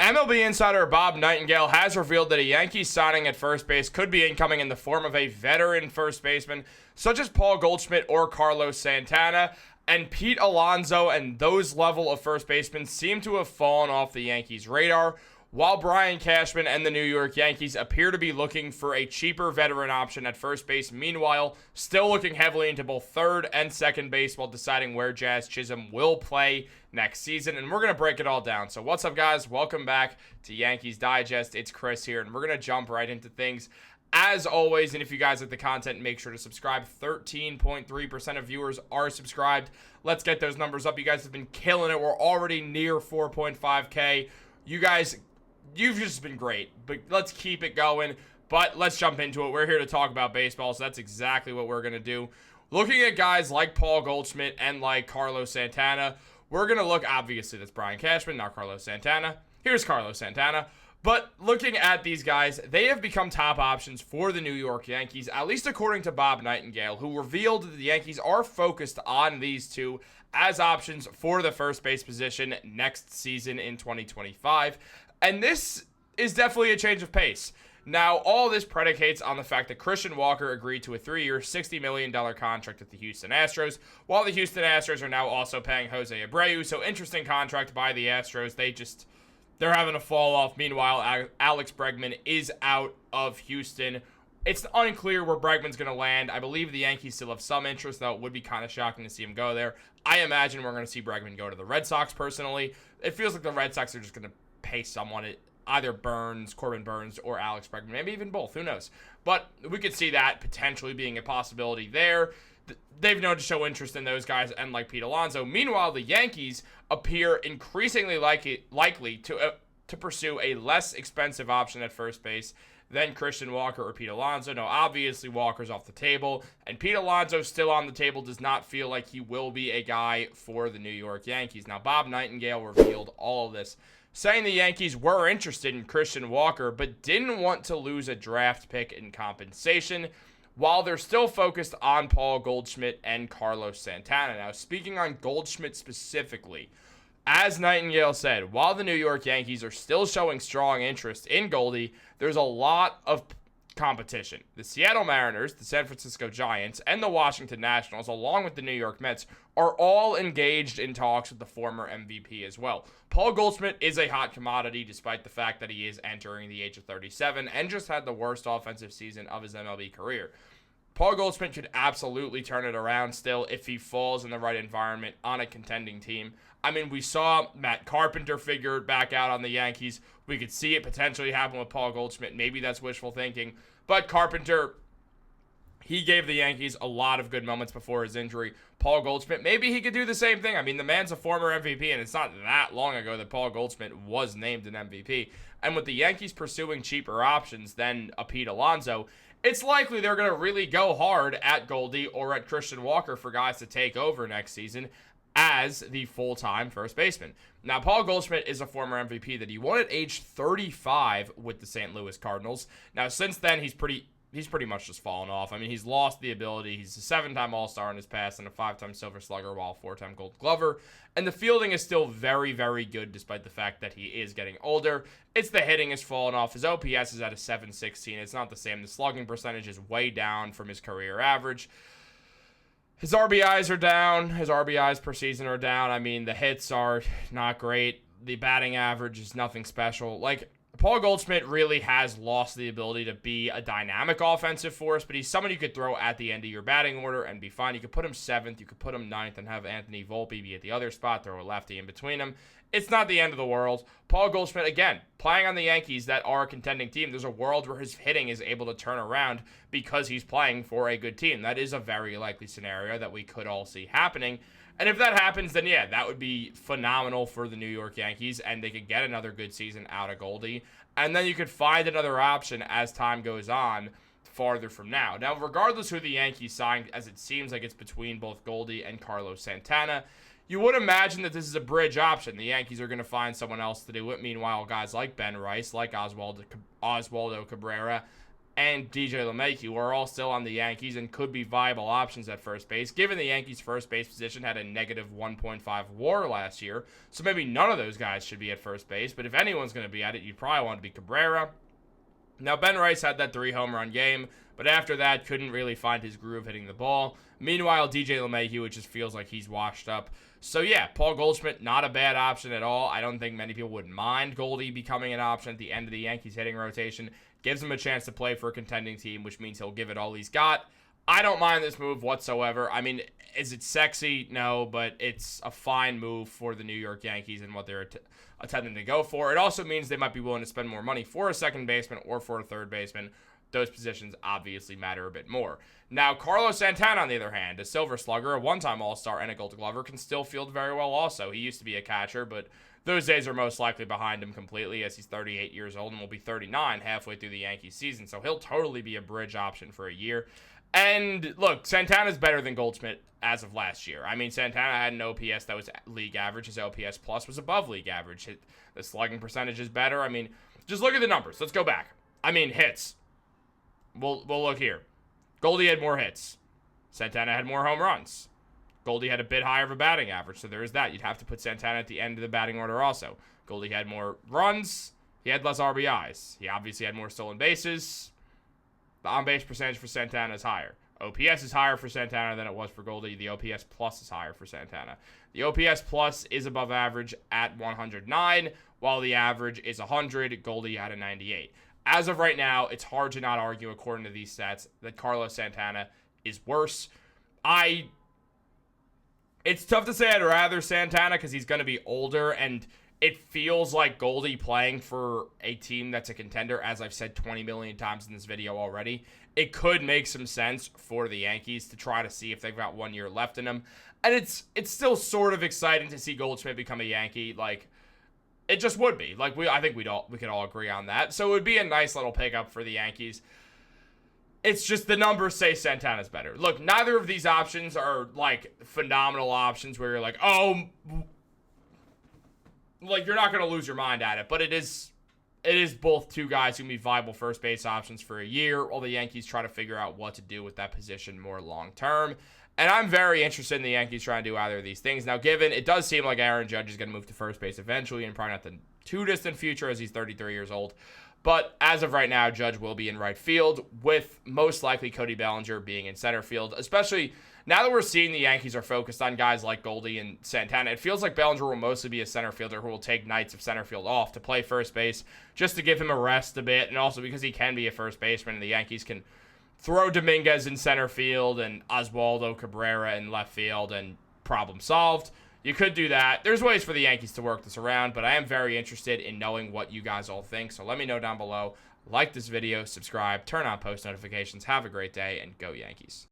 MLB insider Bob Nightengale has revealed that a Yankees signing at first base could be incoming in the form of a veteran first baseman, such as Paul Goldschmidt or Carlos Santana. And Pete Alonso and those level of first basemen seem to have fallen off the Yankees' radar, while Brian Cashman and the New York Yankees appear to be looking for a cheaper veteran option at first base. Meanwhile, still looking heavily into both third and second base while deciding where Jazz Chisholm will play next season. And we're going to break it all down. So what's up, guys? Welcome back to Yankees Digest. It's Chris here, and we're going to jump right into things. As always, and if you guys like the content, make sure to subscribe. 13.3% of viewers are subscribed. Let's get those numbers up. You guys have been killing it. We're already near 4.5K. You guys, you've just been great, but let's keep it going. But let's jump into it. We're here to talk about baseball, so that's exactly what we're going to do. Looking at guys like Paul Goldschmidt and like Carlos Santana, we're going to look, obviously, that's Brian Cashman, not Carlos Santana. Here's Carlos Santana. But looking at these guys, they have become top options for the New York Yankees, at least according to Bob Nightengale, who revealed that the Yankees are focused on these two as options for the first base position next season in 2025. And this is definitely a change of pace. Now, all this predicates on the fact that Christian Walker agreed to a 3-year, $60 million contract with the Houston Astros, while the Houston Astros are now also paying Jose Abreu. So interesting contract by the Astros. They're having a fall off. Meanwhile, Alex Bregman is out of Houston. It's unclear where Bregman's going to land. I believe the Yankees still have some interest, though it would be kind of shocking to see him go there. I imagine we're going to see Bregman go to the Red Sox, personally. It feels like the Red Sox are just going to pay someone, either Corbin Burns, or Alex Bregman. Maybe even both. Who knows? But we could see that potentially being a possibility there. They've known to show interest in those guys and like Pete Alonso. Meanwhile, the Yankees appear increasingly likely to pursue a less expensive option at first base than Christian Walker or Pete Alonso. Now, obviously, Walker's off the table, and Pete Alonso still on the table. Does not feel like he will be a guy for the New York Yankees. Now, Bob Nightengale revealed all of this, saying the Yankees were interested in Christian Walker, but didn't want to lose a draft pick in compensation, while they're still focused on Paul Goldschmidt and Carlos Santana. Now, speaking on Goldschmidt specifically, as Nightengale said, while the New York Yankees are still showing strong interest in Goldie, there's a lot of competition. The Seattle Mariners, the San Francisco Giants, and the Washington Nationals, along with the New York Mets, are all engaged in talks with the former MVP as well. Paul Goldschmidt is a hot commodity, despite the fact that he is entering the age of 37 and just had the worst offensive season of his MLB career. Paul Goldschmidt could absolutely turn it around still if he falls in the right environment on a contending team. I mean, we saw Matt Carpenter figure it back out on the Yankees. We could see it potentially happen with Paul Goldschmidt. Maybe that's wishful thinking. But Carpenter, he gave the Yankees a lot of good moments before his injury. Paul Goldschmidt, maybe he could do the same thing. I mean, the man's a former MVP, and it's not that long ago that Paul Goldschmidt was named an MVP. And with the Yankees pursuing cheaper options than a Pete Alonso, it's likely they're going to really go hard at Goldie or at Christian Walker for guys to take over next season as the full-time first baseman. Now, Paul Goldschmidt is a former MVP that he won at age 35 with the St. Louis Cardinals. Now, since then, he's pretty much just fallen off. I mean, he's lost the ability. He's a 7-time All-Star in his past and a 5-time Silver Slugger while a 4-time Gold Glover. And the fielding is still very, very good despite the fact that he is getting older. It's the hitting has fallen off. His OPS is at a 716. It's not the same. The slugging percentage is way down from his career average. His RBIs are down. His RBIs per season are down. I mean, the hits are not great. The batting average is nothing special. Like, Paul Goldschmidt really has lost the ability to be a dynamic offensive force, but he's someone you could throw at the end of your batting order and be fine. You could put him 7th, you could put him 9th, and have Anthony Volpe be at the other spot, throw a lefty in between them. It's not the end of the world. Paul Goldschmidt, again, playing on the Yankees that are a contending team, there's a world where his hitting is able to turn around because he's playing for a good team. That is a very likely scenario that we could all see happening. And if that happens, then yeah, that would be phenomenal for the New York Yankees, and they could get another good season out of Goldie. And then you could find another option as time goes on farther from now. Now, regardless who the Yankees signed, as it seems like it's between both Goldie and Carlos Santana, you would imagine that this is a bridge option. The Yankees are going to find someone else to do it. Meanwhile, guys like Ben Rice, like Oswaldo Cabrera, and DJ LeMahieu are all still on the Yankees and could be viable options at first base, given the Yankees' first base position had a negative 1.5 WAR last year, so maybe none of those guys should be at first base, but if anyone's going to be at it, you'd probably want to be Cabrera. Now, Ben Rice had that 3-home-run game, but after that, couldn't really find his groove hitting the ball. Meanwhile, DJ LeMahieu, it just feels like he's washed up. So, yeah, Paul Goldschmidt, not a bad option at all. I don't think many people would mind Goldie becoming an option at the end of the Yankees hitting rotation. Gives him a chance to play for a contending team, which means he'll give it all he's got. I don't mind this move whatsoever. I mean, is it sexy? No, but it's a fine move for the New York Yankees and what they're attempting to go for. It also means they might be willing to spend more money for a second baseman or for a third baseman. Those positions obviously matter a bit more. Now, Carlos Santana, on the other hand, a silver slugger, a one-time All-Star, and a Gold Glover, can still field very well also. He used to be a catcher, but those days are most likely behind him completely, as he's 38 years old and will be 39 halfway through the Yankees season, so he'll totally be a bridge option for a year. And look, Santana's better than Goldschmidt as of last year. I mean, Santana had an OPS that was league average. His OPS plus was above league average. The slugging percentage is better. I mean, just look at the numbers. Let's go back. I mean, hits. We'll look here. Goldie had more hits. Santana had more home runs. Goldie had a bit higher of a batting average, so there is that. You'd have to put Santana at the end of the batting order also. Goldie had more runs. He had less RBIs. He obviously had more stolen bases. The on-base percentage for Santana is higher. OPS is higher for Santana than it was for Goldie. The OPS plus is higher for Santana. The OPS plus is above average at 109, while the average is 100. Goldie had a 98. As of right now, it's hard to not argue, according to these stats, that Carlos Santana is worse. It's tough to say I'd rather Santana because he's going to be older, and it feels like Goldie playing for a team that's a contender, as I've said 20 million times in this video already. It could make some sense for the Yankees to try to see if they've got 1 year left in them. And it's still sort of exciting to see Goldschmidt become a Yankee. Like, it just would be. Like, I think we could all agree on that. So it would be a nice little pickup for the Yankees. It's just the numbers say Santana's better. Look, neither of these options are, like, phenomenal options where you're like, oh, like, you're not going to lose your mind at it. But it is both two guys who can be viable first base options for a year while the Yankees try to figure out what to do with that position more long term. And I'm very interested in the Yankees trying to do either of these things. Now, given it does seem like Aaron Judge is going to move to first base eventually and probably not the too distant future as he's 33 years old. But as of right now, Judge will be in right field, with most likely Cody Bellinger being in center field, especially now that we're seeing the Yankees are focused on guys like Goldie and Santana. It feels like Bellinger will mostly be a center fielder who will take nights of center field off to play first base just to give him a rest a bit, and also because he can be a first baseman and the Yankees can throw Dominguez in center field and Oswaldo Cabrera in left field and problem solved. You could do that. There's ways for the Yankees to work this around, but I am very interested in knowing what you guys all think. So let me know down below. Like this video, subscribe, turn on post notifications. Have a great day, and go Yankees.